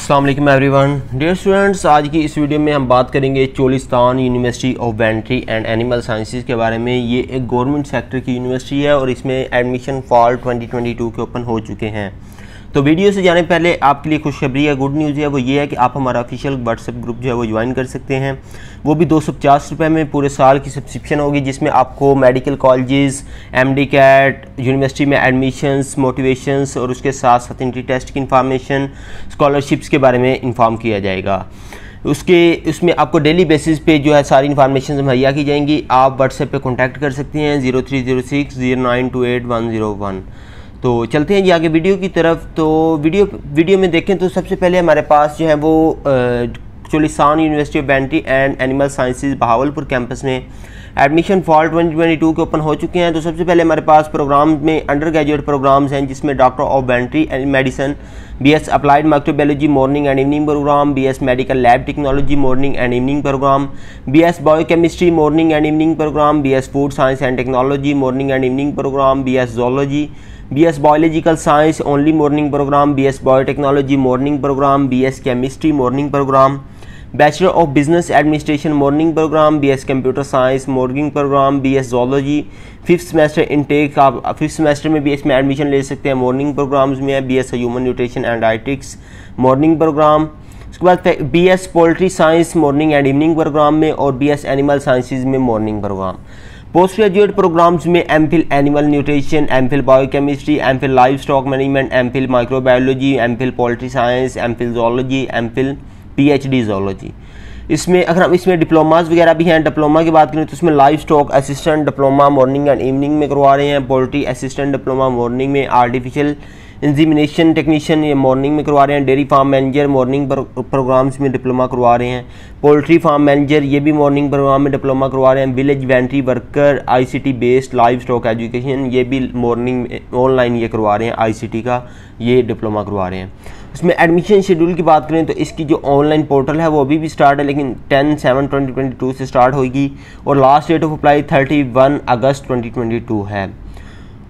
अस्सलाम वालेकुम everyone. Dear students, आज की इस वीडियो में हम बात करेंगे Cholistan university of veterinary and animal sciences के बारे में। ये एक गवर्नमेंट सेक्टर की यूनिवर्सिटी है और इसमें एडमिशन फॉल 2022 के ओपन हो चुके हैं। तो वीडियो से जाने पहले आपके लिए खुशखबरी है, गुड न्यूज़ है, वो ये है कि आप हमारा ऑफिशियल व्हाट्सएप ग्रुप जो है वो ज्वाइन कर सकते हैं। वो भी 250 रुपये में पूरे साल की सब्सक्रिप्शन होगी, जिसमें आपको medical colleges, MD CAT, university में एडमिशन्स, मोटिवेशंस और उसके साथ साथ एंट्री टेस्ट की इंफॉर्मेशन, स्कॉलरशिप्स के बारे में इंफॉर्म किया जाएगा। उसमें आपको डेली बेसिस पे जो है सारी इन्फॉर्मेशन मुहैया की जाएंगी। आप व्हाट्सएप पे कॉन्टैक्ट कर सकते हैं 03060928 तो चलते हैं जी आगे वीडियो की तरफ। तो वीडियो में देखें तो सबसे पहले हमारे पास जो है वो Cholistan university of veterinary and animal sciences Bahawalpur campus में एडमिशन फॉल 2022 के ओपन हो चुके हैं। तो सबसे पहले हमारे पास प्रोग्राम में अंडर ग्रेजुएट प्रोग्राम्स हैं, जिसमें doctor of veterinary and medicine, BS applied microbiology morning and evening programme, BS medical lab technology morning and evening programme, BS biochemistry morning and evening programme, BS food science and technology morning and evening programme, BS zoology, BS biological science only morning programme, BS biotechnology morning programme, BS chemistry morning programme, bachelor of business administration morning programme, BS computer science morning programme, BS zoology. 5th semester intake, आप 5th semester में भी इसमें admission ले सकते हैं, morning programmes में है। BS human nutrition and dietetics morning programme. उसके बाद BS poultry science morning and evening programme में और BS एनिमल साइंसेज में morning programme. Postgraduate programmes में MPhil animal nutrition, MPhil biochemistry, MPhil livestock management, MPhil microbiology, MPhil poultry science, MPhil zoology, MPhil PhD zoology. इसमें अगर हम इसमें diplomas वगैरह भी हैं। डिप्लोमा की बात करें तो इसमें livestock assistant diploma morning and evening में करवा रहे हैं, पोल्ट्री असिस्टेंट डिप्लोमा मॉर्निंग में, आर्टिफिशियल इंजीमिनेशन टेक्नीशियन ये मॉर्निंग में करवा रहे हैं, dairy farm manager morning programmes में डिप्लोमा करवा रहे हैं, पोल्ट्री फार्म मैनेजर ये भी मॉर्निंग प्रोग्राम में डिप्लोमा करवा रहे हैं, village veterinary worker ICT based live stock education ये भी मॉर्निंग में ऑनलाइन ये करवा रहे हैं, ICT का ये डिप्लोमा करवा रहे हैं। उसमें एडमिशन शेड्यूल की बात करें तो इसकी जो ऑनलाइन पोर्टल है वो अभी भी स्टार्ट है, लेकिन 10/7/2022 से स्टार्ट होगी और लास्ट डेट ऑफ अप्लाई 31 अगस्त 2022 है।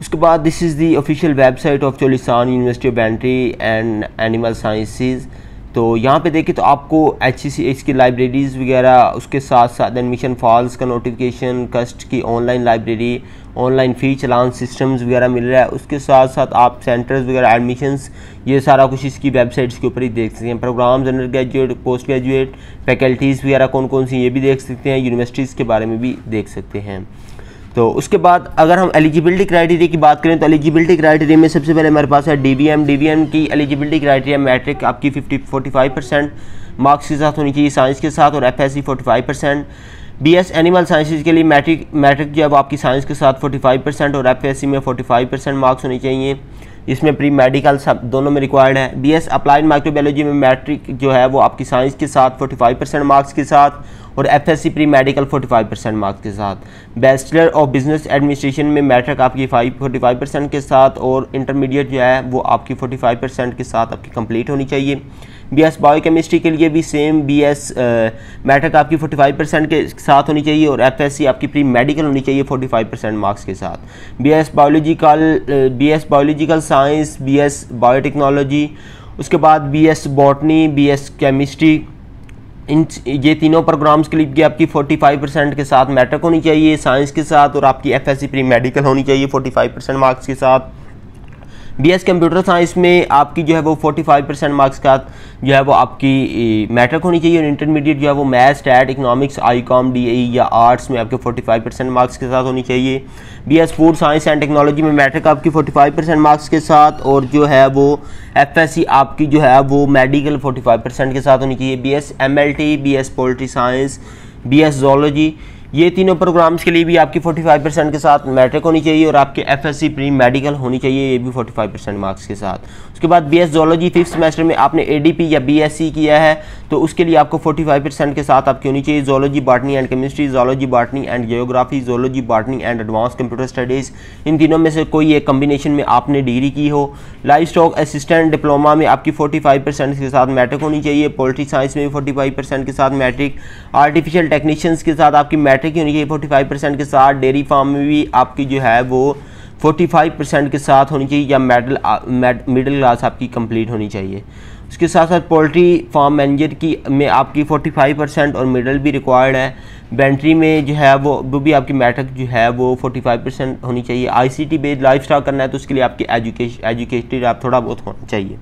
उसके बाद this is the official website of Cholistan university of veterinary and animal sciences. तो यहाँ पे देखें तो आपको HCCH की लाइब्रेरीज़ वगैरह, उसके साथ साथ एडमिशन फॉल्स का नोटिफिकेशन, कस्ट की ऑनलाइन लाइब्रेरी, ऑनलाइन फ़ी चलान सिस्टम्स वगैरह मिल रहा है। उसके साथ साथ आप सेंटर्स वगैरह एडमिशन्स ये सारा कुछ इसकी वेबसाइट्स के ऊपर ही देख सकते हैं। Programmes undergraduate, postgraduate, faculties वगैरह कौन कौन सी ये भी देख सकते हैं, यूनिवर्सिटीज़ के बारे में भी देख सकते हैं। तो उसके बाद अगर हम एलिजिबिलिटी क्राइटेरिया की बात करें तो एलिजिबिलिटी क्राइटेरिया में सबसे पहले हमारे पास है DVM की एलिजिबिलिटी क्राइटेरिया मैट्रिक आपकी 45% मार्क्स के साथ होनी चाहिए साइंस के साथ, और FSC 45%। BS एनिमल साइंसेज के लिए मैट्रिक जो है वो आपकी साइंस के साथ 45% और FSC में 45% मार्क्स होने चाहिए। इसमें प्री मेडिकल सब दोनों में रिक्वायर्ड है। BS अप्लाइड माइक्रोबायोलॉजी में मैट्रिक जो है वो आपकी साइंस के साथ 45% मार्क्स के साथ और FSC प्री मेडिकल 45% मार्क्स के साथ। बैचलर ऑफ बिजनेस एडमिनिस्ट्रेशन में मैट्रिक आपकी 45% के साथ और इंटरमीडिएट जो है वो आपकी 45% के साथ आपकी कंप्लीट होनी चाहिए। BS बायोकेमिस्ट्री के लिए भी सेम BS मैट्रिक आपकी 45% के साथ होनी चाहिए और FSC आपकी प्री मेडिकल होनी चाहिए 45% मार्क्स के साथ। BS biological science, BS biotechnology, उसके बाद BS बॉटनी, BS केमिस्ट्री, ये तीनों प्रोग्राम्स के लिए आपकी 45% के साथ मैट्रिक होनी चाहिए साइंस के साथ और आपकी FSC प्री मेडिकल होनी चाहिए 45% मार्क्स के साथ। BS कंप्यूटर साइंस में आपकी जो है वो 45% मार्क्स का जो है वो आपकी मैट्रिक होनी चाहिए और इंटरमीडिएट जो है वो maths, stat, economics, ICOM, DAE या आर्ट्स में आपके 45% मार्क्स के साथ होनी चाहिए। BS food science and technology में मैट्रिक आपकी 45% मार्क्स के साथ और जो है वो FSC आपकी जो है वो मेडिकल 45% के साथ होनी चाहिए। BS MLT, BS poultry science, BS zoology ये तीनों प्रोग्राम्स के लिए भी आपकी 45% के साथ मैट्रिक होनी चाहिए और आपके FSC प्री मेडिकल होनी चाहिए ये भी 45% मार्क्स के साथ। उसके बाद BS जोलॉजी 5th सेमेस्टर में आपने ADP या BSc किया है तो उसके लिए आपको 45% के साथ आपकी होनी चाहिए। Zoology botany and chemistry, zoology botany and geography, zoology botany and advance computer studies, इन तीनों में से कोई एक कम्बिनेशन में आपने डिग्री की हो। लाइव स्टॉक असिस्टेंट डिप्लोमा में आपकी 45% के साथ मैट्रिक होनी चाहिए। पोल्ट्री साइंस में भी 45% के साथ मैट्रिक। आर्टिफिशियल टेक्नीशियंस के साथ आपकी मैट्रिक होनी चाहिए 45% के साथ। डेयरी फार्म में भी आपकी जो है वो 45% के साथ होनी चाहिए या मिडिल क्लास आपकी कंप्लीट होनी चाहिए। उसके साथ साथ पोल्ट्री फार्म मैनेजर की में आपकी 45% और मिडल भी रिक्वायर्ड है। बेंट्री में जो है वो भी आपकी मैट्रिक जो है वो 45% होनी चाहिए। ICT बेस्ड लाइफ स्टॉक करना है तो उसके लिए आपकी एजुकेटेड आप थोड़ा बहुत होना चाहिए।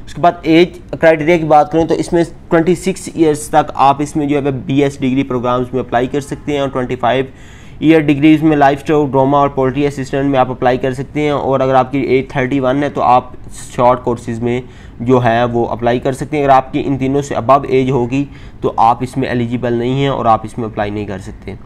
उसके बाद एज क्राइटेरिया की बात करें तो इसमें 26 ईयर्स तक आप इसमें जो है BS डिग्री प्रोग्राम्स में अप्लाई कर सकते हैं और 25 ईयर डिग्रीज में लाइफ स्टॉक, ड्रामा और पोल्ट्री असिस्टेंट में आप अप्लाई कर सकते हैं। और अगर आपकी एज 31 है तो आप शॉर्ट कोर्सेज़ में जो है वो अप्लाई कर सकते हैं। अगर आपकी इन तीनों से अबव एज होगी तो आप इसमें एलिजिबल नहीं हैं और आप इसमें अप्लाई नहीं कर सकते।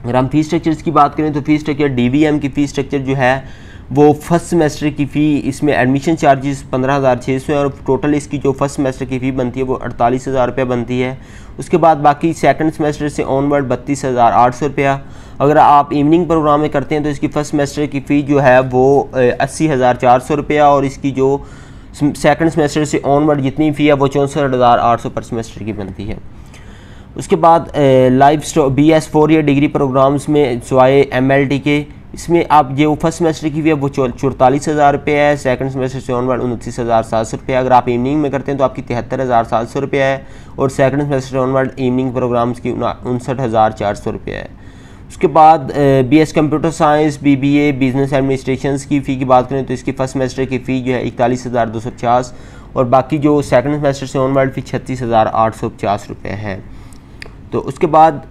अगर हम फ़ीस स्ट्रक्चर्स की बात करें तो फ़ीस स्ट्रक्चर DVM की फ़ीस स्ट्रक्चर जो है वो फर्स्ट सेमेस्टर की फ़ी, इसमें एडमिशन चार्जेस 15,600 है और टोटल इसकी जो फर्स्ट सेमेस्टर की फ़ी बनती है वो 48,000 रुपये बनती है। उसके बाद बाकी सेकंड सेमेस्टर से ऑनवर्ड 32,800 रुपया। अगर आप इवनिंग प्रोग्राम में करते हैं तो इसकी फर्स्ट सेमेस्टर की फ़ी जो है वो 80,400 रुपया और इसकी जो सेकंड सेमेस्टर से ऑनवर्ड जितनी फ़ी है वो 64,800 पर सेमेस्टर की बनती है। उसके बाद life stock BS 4 year degree programmes में सिवाय MLT के इसमें आप जो फर्स्ट सेमेस्टर की भी है वो 44,000 रुपये है, सेकंड सेमेस्टर से ऑनवर्ड 29,700 रुपये। अगर आप इवनिंग में करते हैं तो आपकी 73,700 रुपये है और सेकंड सेमेस्टर से ऑनवर्ड इवनिंग प्रोग्राम्स की 59,400 रुपये है। उसके बाद BS computer science, BBA business administration की फ़ी की बात करें तो इसकी फर्स्ट सेमेस्टर की फ़ी जो है 41,250 और बाकी जो सेकंड सेमेस्टर से ऑनवर्ड फ़ी 36,850 रुपये है। तो उसके बाद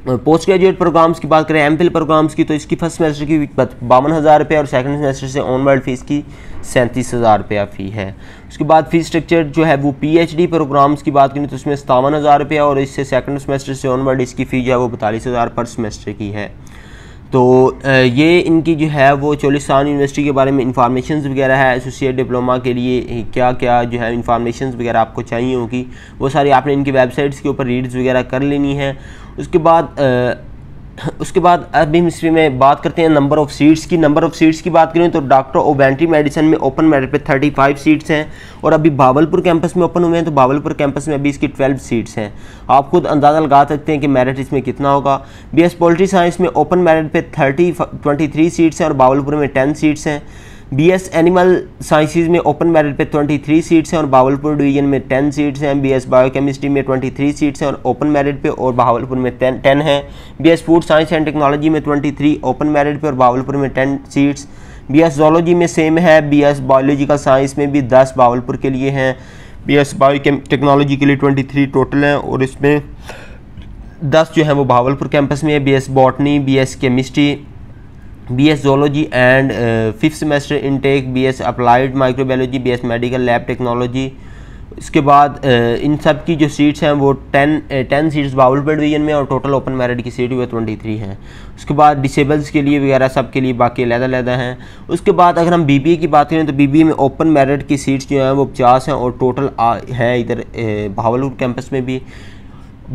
पोस्ट ग्रेजुएट प्रोग्राम्स की बात करें MPhil प्रोग्राम्स की तो इसकी फर्स्ट सेमेस्टर की 52,000 रुपये और सेकंड सेमेस्टर से ऑनवर्ड फीस की 37,000 रुपया फ़ी है। उसके बाद फ़ीस स्ट्रक्चर जो है वो PhD प्रोग्राम्स की बात करें तो इसमें 57,000 रुपया और इससे सेकंड सेमेस्टर से ऑनवर्ड इसकी फ़ी जो है वो 42,000 पर सेमेस्टर की है। तो ये इनकी जो है वो चोलिस्तान यूनिवर्सिटी के बारे में इंफॉर्मेशन वगैरह है। एसोसिएट डिप्लोमा के लिए क्या क्या जो है इंफॉर्मेशन वगैरह आपको चाहिए होगी वो सारी आपने इनकी वेबसाइट्स के ऊपर रीड्स वगैरह कर लेनी है। उसके बाद अब हम इसमें बात करते हैं नंबर ऑफ़ सीट्स की बात करें तो डॉक्टर ओबेंट्री मेडिसिन में ओपन मेरिट पे 35 सीट्स हैं और अभी भावलपुर कैंपस में ओपन हुए हैं तो भावलपुर कैंपस में अभी इसकी 12 सीट्स हैं। आप खुद अंदाज़ा लगा सकते हैं कि मेरिट इसमें कितना होगा। BS पोल्ट्री साइंस में ओपन मेरिट पे 23 सीट्स हैं और भावलपुर में 10 सीट्स हैं। BS एनिमल साइंसेज में ओपन मेरिट पे 23 सीट्स हैं और भावलपुर डिवीजन में 10 सीट्स हैं। BS बायोकेमिस्ट्री में 23 सीट्स हैं और ओपन मेरिट पे और भावलपुर में 10 हैं। BS food science and technology में 23 ओपन मेरिट पे और भावलपुर में 10 सीट्स। BS जोलॉजी में सेम है। BS बायोलॉजिकल साइंस में भी 10 भावलपुर के लिए हैं। BS बायोटेक्नोलॉजी के लिए 23 टोटल हैं और इसमें 10 जो हैं वो भावलपुर कैंपस में है। BS botany, BS chemistry, BS zoology and 5th semester intake, BS applied microbiology, BS medical lab technology. इसके बाद इन सब की जो सीट्स हैं वो 10 सीट्स भावलपुर डिवीजन में और टोटल ओपन मेरिट की सीट हुए 23 हैं। उसके बाद डिसेबल्स के लिए वगैरह सब के लिए बाकी अलग-अलग हैं। उसके बाद अगर हम BBA की बात करें तो BBA में ओपन मेरिट की सीट्स जो हैं वो 50 हैं और टोटल है इधर भावलपुर कैंपस में भी।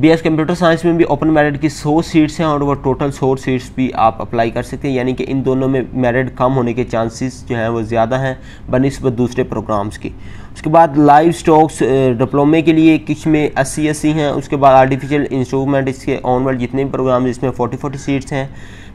BS कंप्यूटर साइंस में भी ओपन मेरिट की 100 सीट्स हैं और वो टोटल 100 सीट्स भी आप अप्लाई कर सकते हैं, यानी कि इन दोनों में मेरिट कम होने के चांसेस जो हैं वो ज़्यादा हैं बनिस्बत दूसरे प्रोग्राम्स की। उसके बाद लाइव स्टॉक्स डिप्लोमे के लिए किस में 80 हैं। उसके बाद आर्टिफिशियल इंस्ट्रूमेंट इसके ऑनवर्ड जितने भी प्रोग्राम इसमें 40 सीट्स हैं।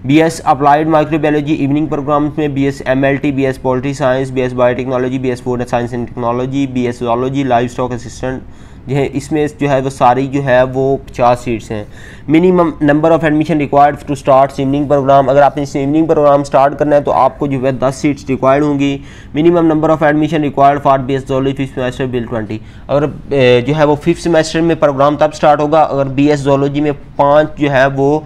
BS applied microbiology evening programmes में BS MLT, BS poultry science, BS biotechnology, BS food science and technology, BS zoology, livestock assistant जो है इसमें जो है वो सारी जो है वो 50 सीट्स हैं। Minimum number of admission required to start evening programme, अगर आपने इस इवनिंग प्रोग्राम स्टार्ट करना है तो आपको जो है 10 सीट्स रिक्वायर्ड होंगी। Minimum number of admission required for BS zoology 5th semester bill 20। अगर जो है वो 5th सेमेस्टर में प्रोग्राम तब स्टार्ट होगा अगर BS जोलॉजी में 5 जो है वो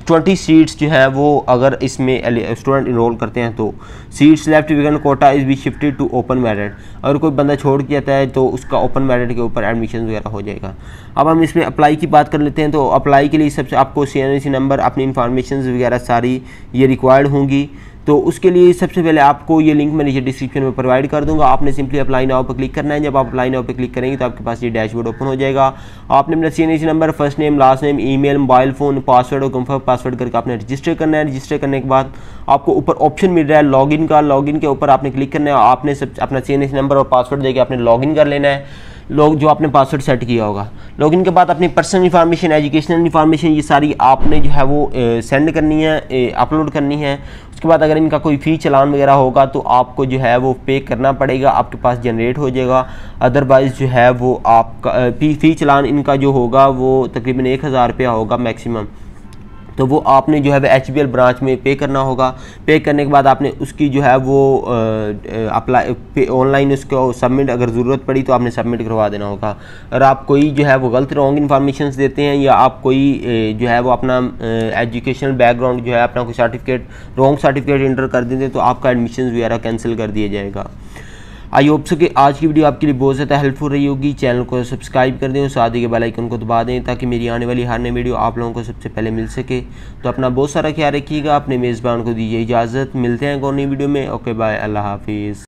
20 सीट्स जो है वो अगर इसमें स्टूडेंट इनरोल करते हैं तो seats left within quota is be shifted to open merit. अगर कोई बंदा छोड़ के जाता है तो उसका ओपन मेरिट के ऊपर एडमिशन वगैरह हो जाएगा। अब हम इसमें अप्लाई की बात कर लेते हैं। तो अप्लाई के लिए सबसे आपको CNC नंबर, अपनी इन्फॉर्मेशन वगैरह सारी ये रिक्वायर्ड होंगी। तो उसके लिए सबसे पहले आपको ये लिंक मैं नीचे डिस्क्रिप्शन में प्रोवाइड कर दूंगा। आपने सिंपली अप्लाई नाउ पर क्लिक करना है। जब आप अप्लाई नाउ पर क्लिक करेंगे तो आपके पास ये डैशबोर्ड ओपन हो जाएगा। आपने अपना CNC number, first name, last name, email, mobile phone, password और कंफर्म पासवर्ड करके आपने रजिस्टर करना है। रजिस्टर करने के बाद आपको ऊपर ऑप्शन मिल रहा है लॉगिन का। लॉगिन के ऊपर आपने क्लिक करना है। आपने सब अपना CNC नंबर और पासवर्ड देकर आपने लॉगिन कर लेना है। लोग जो आपने पासवर्ड सेट किया होगा। लॉगिन के बाद अपनी पर्सनल इन्फॉर्मेशन, एजुकेशनल इन्फॉर्मेशन, ये सारी आपने जो है वो सेंड करनी है, अपलोड करनी है। उसके बाद अगर इनका कोई फ़ी चलान वगैरह होगा तो आपको जो है वो पे करना पड़ेगा, आपके पास जनरेट हो जाएगा। अदरवाइज़ जो है वो आपका फ़ी चलान इनका जो होगा वो तकरीबन 1000 रुपया होगा मैक्सिमम। तो वो आपने जो है वो HBL ब्रांच में पे करना होगा। पे करने के बाद आपने उसकी जो है वो अप्लाई ऑनलाइन उसको सबमिट, अगर ज़रूरत पड़ी तो आपने सबमिट करवा देना होगा। और आप कोई जो है वो गलत रॉन्ग इन्फॉर्मेशन देते हैं या आप कोई जो है वो अपना एजुकेशनल बैकग्राउंड जो है अपना कोई सर्टिफिकेट रॉन्ग सर्टिफिकेट इंटर कर देते हैं तो आपका एडमिशन वगैरह कैंसिल कर दिया जाएगा। आई होप सो कि आज की वीडियो आपके लिए बहुत ज़्यादा हेल्पफुल रही होगी। चैनल को सब्सक्राइब कर दें और साथ ही के बेल आइकन को दबा दें ताकि मेरी आने वाली हर नई वीडियो आप लोगों को सबसे पहले मिल सके। तो अपना बहुत सारा ख्याल रखिएगा। अपने मेज़बान को दीजिए इजाज़त। मिलते हैं एक और नई वीडियो में। ओके बाय, अल्लाह हाफिज़।